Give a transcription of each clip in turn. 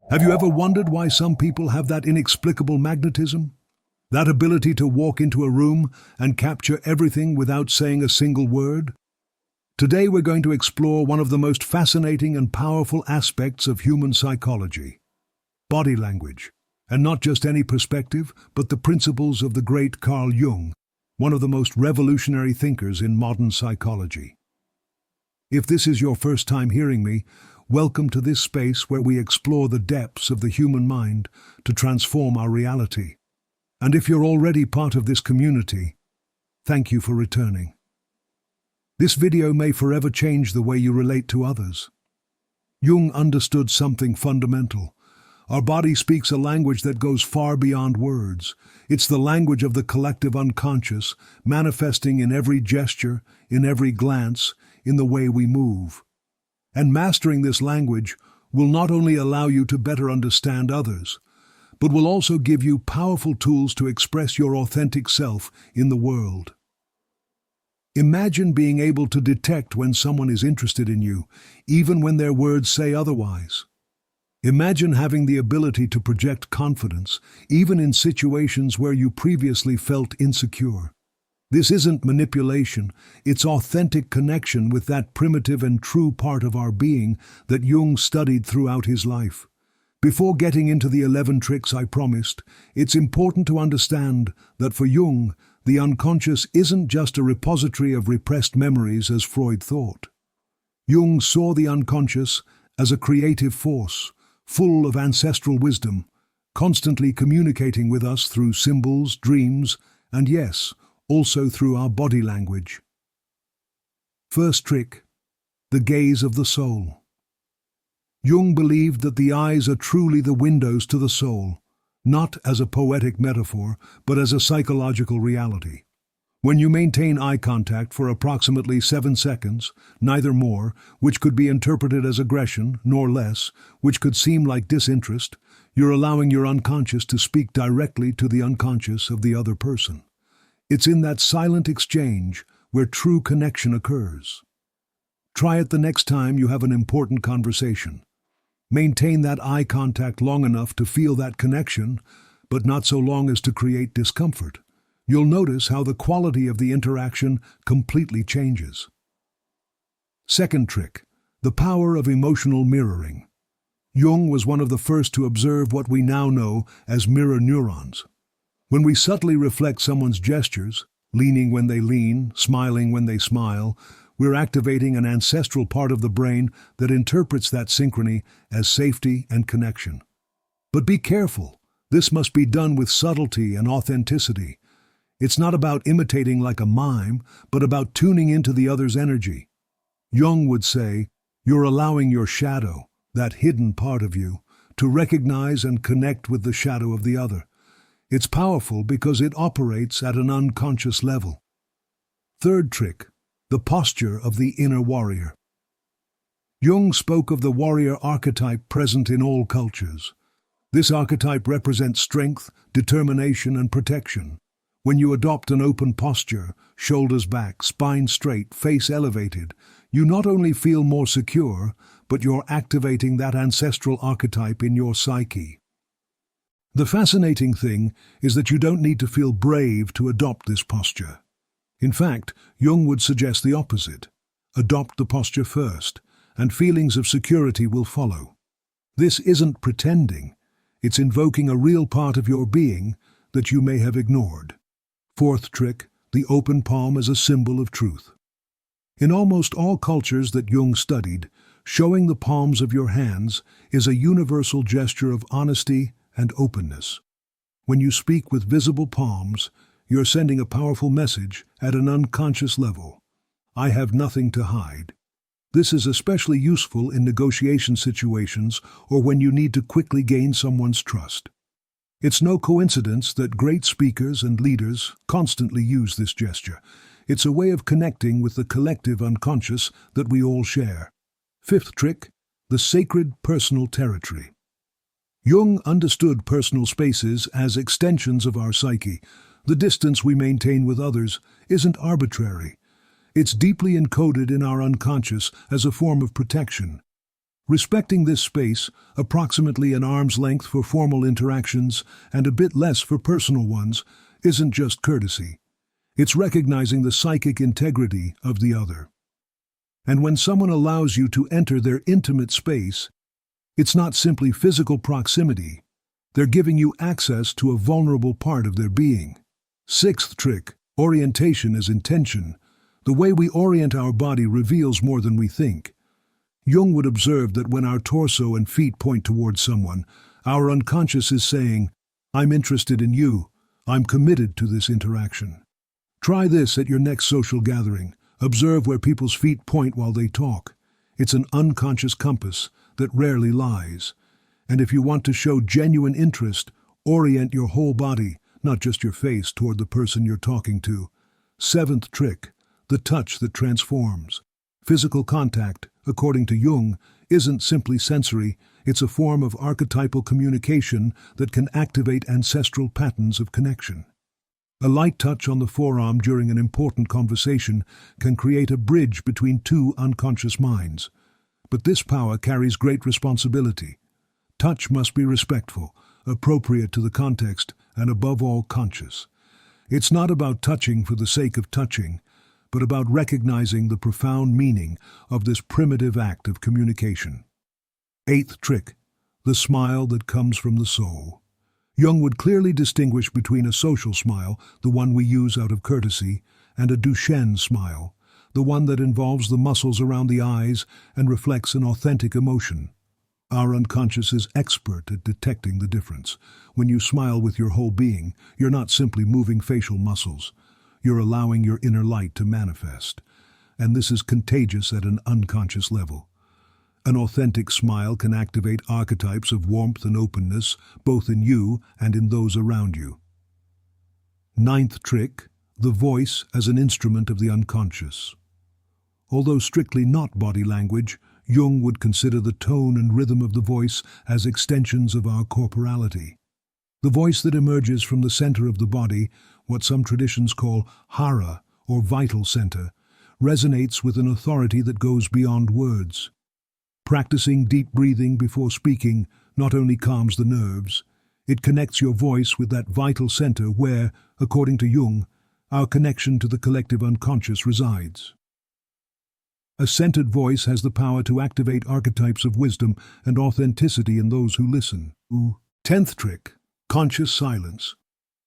Have you ever wondered why some people have that inexplicable magnetism? That ability to walk into a room and capture everything without saying a single word? Today we're going to explore one of the most fascinating and powerful aspects of human psychology: body language. And not just any perspective, but the principles of the great Carl Jung, one of the most revolutionary thinkers in modern psychology. If this is your first time hearing me, welcome to this space where we explore the depths of the human mind to transform our reality. And if you're already part of this community, thank you for returning. This video may forever change the way you relate to others. Jung understood something fundamental. Our body speaks a language that goes far beyond words. It's the language of the collective unconscious, manifesting in every gesture, in every glance, in the way we move. And mastering this language will not only allow you to better understand others, but will also give you powerful tools to express your authentic self in the world. Imagine being able to detect when someone is interested in you, even when their words say otherwise. Imagine having the ability to project confidence, even in situations where you previously felt insecure. This isn't manipulation, it's authentic connection with that primitive and true part of our being that Jung studied throughout his life. Before getting into the 11 tricks I promised, it's important to understand that for Jung, the unconscious isn't just a repository of repressed memories as Freud thought. Jung saw the unconscious as a creative force, full of ancestral wisdom, constantly communicating with us through symbols, dreams, and yes, also through our body language. First trick, the gaze of the soul. Jung believed that the eyes are truly the windows to the soul, not as a poetic metaphor, but as a psychological reality. When you maintain eye contact for approximately 7 seconds, neither more, which could be interpreted as aggression, nor less, which could seem like disinterest, you're allowing your unconscious to speak directly to the unconscious of the other person. It's in that silent exchange where true connection occurs. Try it the next time you have an important conversation. Maintain that eye contact long enough to feel that connection, but not so long as to create discomfort. You'll notice how the quality of the interaction completely changes. Second trick, the power of emotional mirroring. Jung was one of the first to observe what we now know as mirror neurons. When we subtly reflect someone's gestures, leaning when they lean, smiling when they smile, we're activating an ancestral part of the brain that interprets that synchrony as safety and connection. But be careful, this must be done with subtlety and authenticity. It's not about imitating like a mime, but about tuning into the other's energy. Jung would say, you're allowing your shadow, that hidden part of you, to recognize and connect with the shadow of the other. It's powerful because it operates at an unconscious level. Third trick, the posture of the inner warrior. Jung spoke of the warrior archetype present in all cultures. This archetype represents strength, determination, and protection. When you adopt an open posture, shoulders back, spine straight, face elevated, you not only feel more secure, but you're activating that ancestral archetype in your psyche. The fascinating thing is that you don't need to feel brave to adopt this posture. In fact, Jung would suggest the opposite. Adopt the posture first, and feelings of security will follow. This isn't pretending, it's invoking a real part of your being that you may have ignored. Fourth trick, the open palm as a symbol of truth. In almost all cultures that Jung studied, showing the palms of your hands is a universal gesture of honesty and openness. When you speak with visible palms, you're sending a powerful message at an unconscious level. I have nothing to hide. This is especially useful in negotiation situations or when you need to quickly gain someone's trust. It's no coincidence that great speakers and leaders constantly use this gesture. It's a way of connecting with the collective unconscious that we all share. Fifth trick, the sacred personal territory. Jung understood personal spaces as extensions of our psyche. The distance we maintain with others isn't arbitrary. It's deeply encoded in our unconscious as a form of protection. Respecting this space, approximately an arm's length for formal interactions and a bit less for personal ones, isn't just courtesy. It's recognizing the psychic integrity of the other. And when someone allows you to enter their intimate space, it's not simply physical proximity. They're giving you access to a vulnerable part of their being. Sixth trick, orientation as intention. The way we orient our body reveals more than we think. Jung would observe that when our torso and feet point towards someone, our unconscious is saying, "I'm interested in you. I'm committed to this interaction." Try this at your next social gathering. Observe where people's feet point while they talk. It's an unconscious compass that rarely lies. And if you want to show genuine interest, orient your whole body, not just your face, toward the person you're talking to. Seventh trick, the touch that transforms. Physical contact, according to Jung, isn't simply sensory, it's a form of archetypal communication that can activate ancestral patterns of connection. A light touch on the forearm during an important conversation can create a bridge between two unconscious minds. But this power carries great responsibility. Touch must be respectful, appropriate to the context, and above all conscious. It's not about touching for the sake of touching, but about recognizing the profound meaning of this primitive act of communication. Eighth trick, the smile that comes from the soul. Jung would clearly distinguish between a social smile, the one we use out of courtesy, and a Duchenne smile, the one that involves the muscles around the eyes and reflects an authentic emotion. Our unconscious is expert at detecting the difference. When you smile with your whole being, you're not simply moving facial muscles. You're allowing your inner light to manifest. And this is contagious at an unconscious level. An authentic smile can activate archetypes of warmth and openness, both in you and in those around you. Ninth trick, the voice as an instrument of the unconscious. Although strictly not body language, Jung would consider the tone and rhythm of the voice as extensions of our corporality. The voice that emerges from the center of the body, what some traditions call hara, or vital center, resonates with an authority that goes beyond words. Practicing deep breathing before speaking not only calms the nerves, it connects your voice with that vital center where, according to Jung, our connection to the collective unconscious resides. A centered voice has the power to activate archetypes of wisdom and authenticity in those who listen. 10th trick, conscious silence.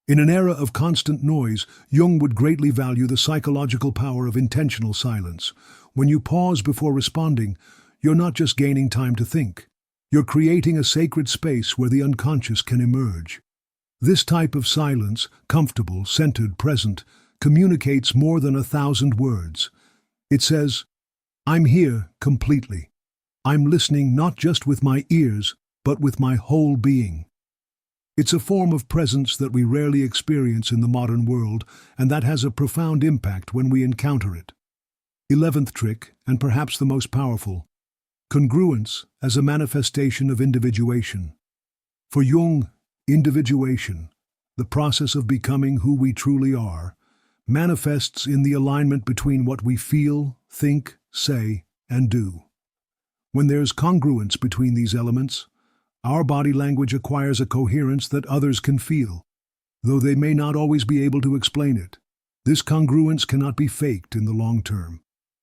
In an era of constant noise, Jung would greatly value the psychological power of intentional silence. When you pause before responding, you're not just gaining time to think. You're creating a sacred space where the unconscious can emerge. This type of silence, comfortable, centered, present, communicates more than 1,000 words. It says, "I'm here completely. I'm listening not just with my ears, but with my whole being." It's a form of presence that we rarely experience in the modern world, and that has a profound impact when we encounter it. 11th trick, and perhaps the most powerful, congruence as a manifestation of individuation. For Jung, individuation, the process of becoming who we truly are, manifests in the alignment between what we feel, think, say, and do. When there's congruence between these elements, our body language acquires a coherence that others can feel, though they may not always be able to explain it. This congruence cannot be faked in the long term.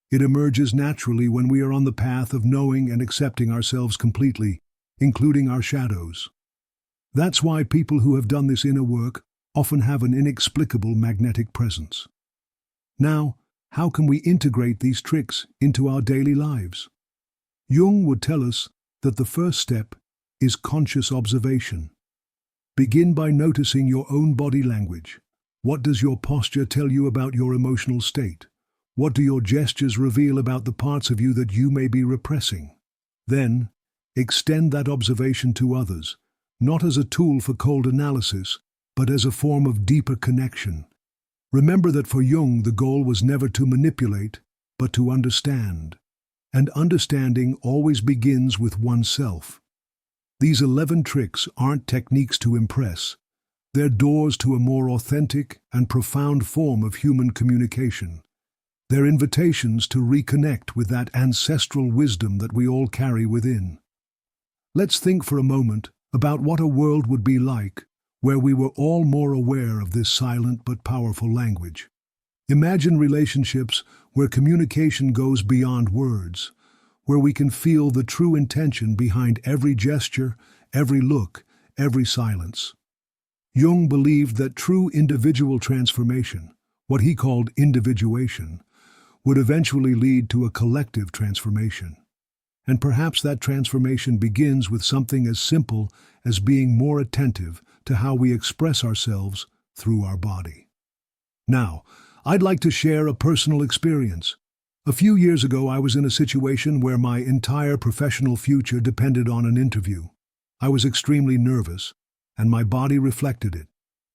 It emerges naturally when we are on the path of knowing and accepting ourselves completely, including our shadows. That's why people who have done this inner work often have an inexplicable magnetic presence. Now, how can we integrate these tricks into our daily lives? Jung would tell us that the first step is conscious observation. Begin by noticing your own body language. What does your posture tell you about your emotional state? What do your gestures reveal about the parts of you that you may be repressing? Then, extend that observation to others, not as a tool for cold analysis, but as a form of deeper connection. Remember that for Jung, the goal was never to manipulate, but to understand. And understanding always begins with oneself. These 11 tricks aren't techniques to impress. They're doors to a more authentic and profound form of human communication. They're invitations to reconnect with that ancestral wisdom that we all carry within. Let's think for a moment about what a world would be like where we were all more aware of this silent but powerful language. Imagine relationships where communication goes beyond words, where we can feel the true intention behind every gesture, every look, every silence. Jung believed that true individual transformation, what he called individuation, would eventually lead to a collective transformation. And perhaps that transformation begins with something as simple as being more attentive to how we express ourselves through our body. Now, I'd like to share a personal experience. A few years ago, I was in a situation where my entire professional future depended on an interview. I was extremely nervous, and my body reflected it.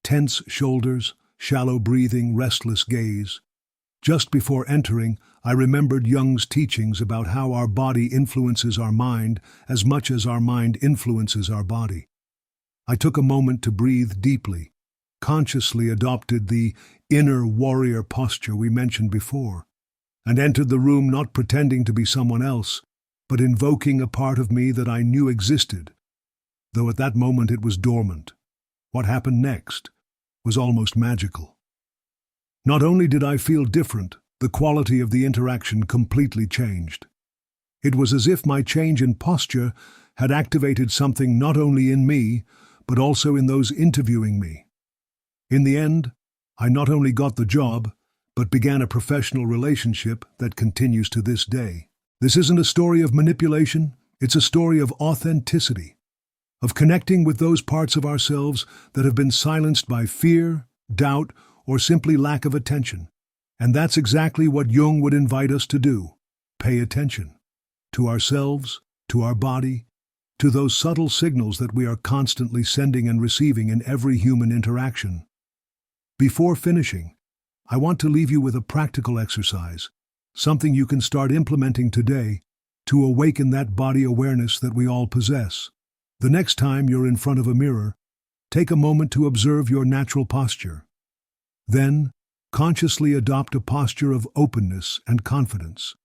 Tense shoulders, shallow breathing, restless gaze. Just before entering, I remembered Jung's teachings about how our body influences our mind as much as our mind influences our body. I took a moment to breathe deeply, consciously adopted the inner warrior posture we mentioned before, and entered the room not pretending to be someone else, but invoking a part of me that I knew existed, though at that moment it was dormant. What happened next was almost magical. Not only did I feel different, the quality of the interaction completely changed. It was as if my change in posture had activated something not only in me, but also in those interviewing me. In the end, I not only got the job, but began a professional relationship that continues to this day. This isn't a story of manipulation, it's a story of authenticity, of connecting with those parts of ourselves that have been silenced by fear, doubt, or simply lack of attention. And that's exactly what Jung would invite us to do. Pay attention to ourselves, to our body, to those subtle signals that we are constantly sending and receiving in every human interaction. Before finishing, I want to leave you with a practical exercise, something you can start implementing today to awaken that body awareness that we all possess. The next time you're in front of a mirror, take a moment to observe your natural posture. Then, consciously adopt a posture of openness and confidence.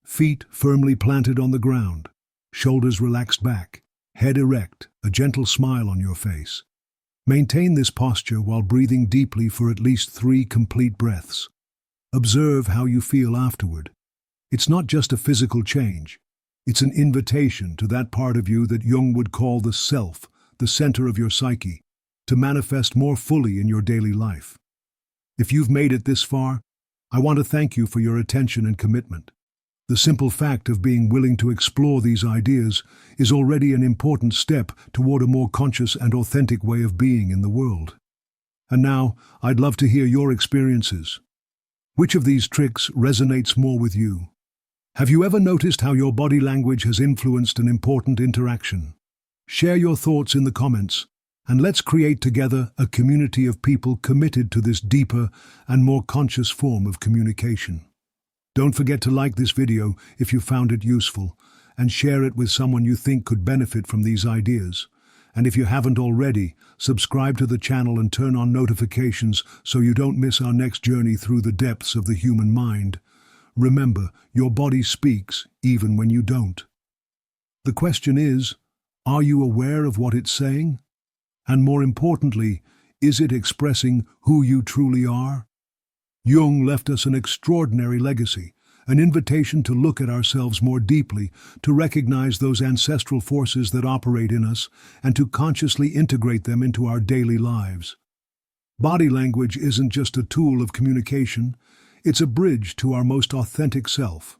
Feet firmly planted on the ground, shoulders relaxed back, head erect, a gentle smile on your face. Maintain this posture while breathing deeply for at least 3 complete breaths. Observe how you feel afterward. It's not just a physical change. It's an invitation to that part of you that Jung would call the self, the center of your psyche, to manifest more fully in your daily life. If you've made it this far, I want to thank you for your attention and commitment. The simple fact of being willing to explore these ideas is already an important step toward a more conscious and authentic way of being in the world. And now, I'd love to hear your experiences. Which of these tricks resonates more with you? Have you ever noticed how your body language has influenced an important interaction? Share your thoughts in the comments, and let's create together a community of people committed to this deeper and more conscious form of communication. Don't forget to like this video if you found it useful, and share it with someone you think could benefit from these ideas. And if you haven't already, subscribe to the channel and turn on notifications so you don't miss our next journey through the depths of the human mind. Remember, your body speaks even when you don't. The question is, are you aware of what it's saying? And more importantly, is it expressing who you truly are? Jung left us an extraordinary legacy, an invitation to look at ourselves more deeply, to recognize those ancestral forces that operate in us, and to consciously integrate them into our daily lives. Body language isn't just a tool of communication, it's a bridge to our most authentic self.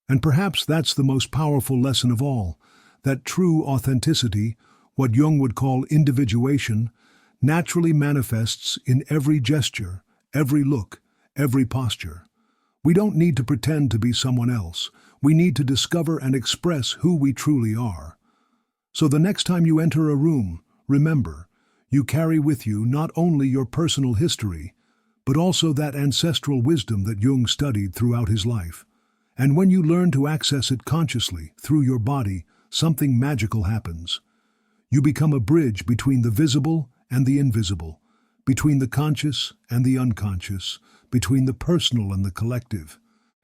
And perhaps that's the most powerful lesson of all, that true authenticity, what Jung would call individuation, naturally manifests in every gesture, every look, every posture. We don't need to pretend to be someone else. We need to discover and express who we truly are. So the next time you enter a room, remember, you carry with you not only your personal history, but also that ancestral wisdom that Jung studied throughout his life. And when you learn to access it consciously through your body, something magical happens. You become a bridge between the visible and the invisible, between the conscious and the unconscious, between the personal and the collective.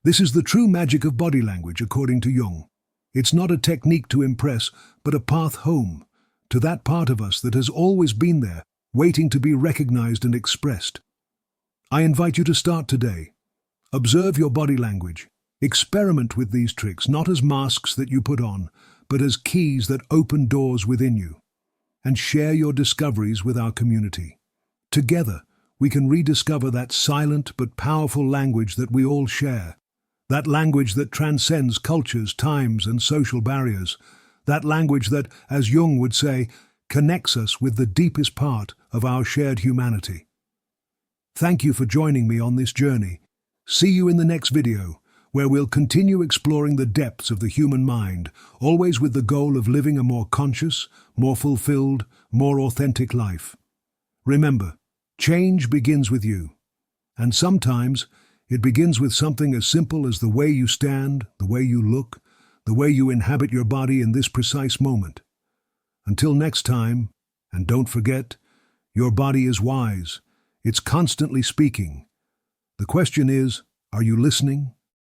This is the true magic of body language, according to Jung. It's not a technique to impress, but a path home, to that part of us that has always been there, waiting to be recognized and expressed. I invite you to start today. Observe your body language. Experiment with these tricks, not as masks that you put on, but as keys that open doors within you. And share your discoveries with our community. Together, we can rediscover that silent but powerful language that we all share. That language that transcends cultures, times, and social barriers. That language that, as Jung would say, connects us with the deepest part of our shared humanity. Thank you for joining me on this journey. See you in the next video, where we'll continue exploring the depths of the human mind, always with the goal of living a more conscious, more fulfilled, more authentic life. Remember, change begins with you. And sometimes, it begins with something as simple as the way you stand, the way you look, the way you inhabit your body in this precise moment. Until next time, and don't forget, your body is wise. It's constantly speaking. The question is, are you listening?